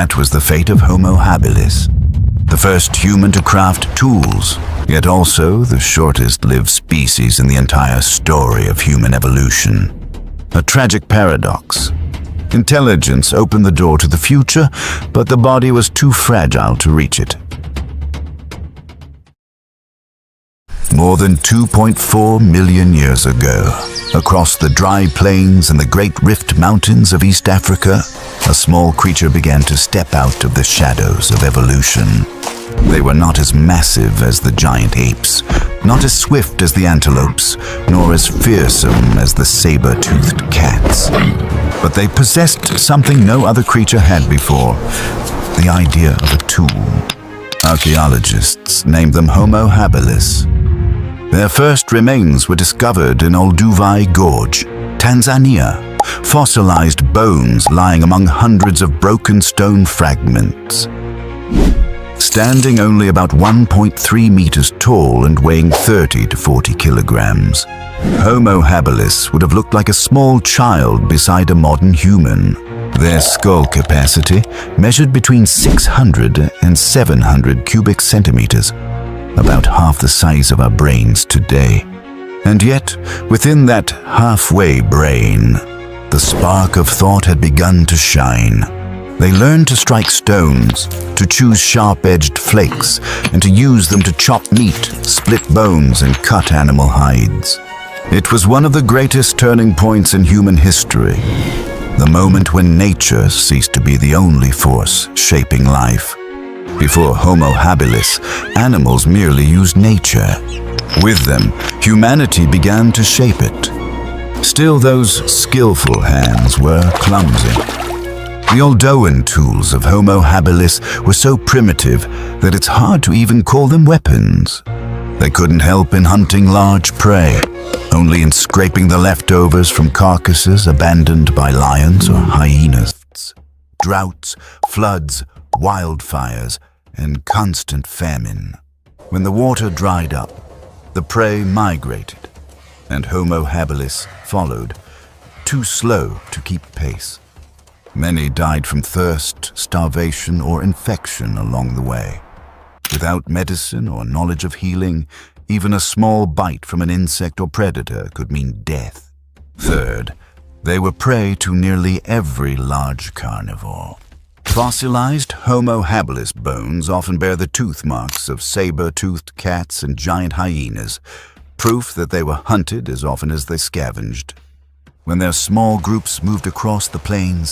That was the fate of Homo habilis, the first human to craft tools, yet also the shortest-lived species in the entire story of human evolution. A tragic paradox. Intelligence opened the door to the future, but the body was too fragile to reach it. More than 2.4 million years ago, across the dry plains and the Great Rift Mountains of East Africa, a small creature began to step out of the shadows of evolution. They were not as massive as the giant apes, not as swift as the antelopes, nor as fearsome as the saber-toothed cats. But they possessed something no other creature had before, the idea of a tool. Archaeologists named them Homo habilis. Their first remains were discovered in Olduvai Gorge, Tanzania, fossilized bones lying among hundreds of broken stone fragments. Standing only about 1.3 meters tall and weighing 30 to 40 kilograms, Homo habilis would have looked like a small child beside a modern human. Their skull capacity measured between 600 and 700 cubic centimeters, about half the size of our brains today. And yet, within that halfway brain, the spark of thought had begun to shine. They learned to strike stones, to choose sharp-edged flakes, and to use them to chop meat, split bones, and cut animal hides. It was one of the greatest turning points in human history, the moment when nature ceased to be the only force shaping life. Before Homo habilis, animals merely used nature. With them, humanity began to shape it. Still, those skillful hands were clumsy. The Oldowan tools of Homo habilis were so primitive that it's hard to even call them weapons. They couldn't help in hunting large prey, only in scraping the leftovers from carcasses abandoned by lions or hyenas. Droughts, floods, wildfires, and constant famine. When the water dried up, the prey migrated, and Homo habilis followed, too slow to keep pace. Many died from thirst, starvation, or infection along the way. Without medicine or knowledge of healing, even a small bite from an insect or predator could mean death. Third, they were prey to nearly every large carnivore. Fossilized Homo habilis bones often bear the tooth marks of saber-toothed cats and giant hyenas, proof that they were hunted as often as they scavenged. When their small groups moved across the plains,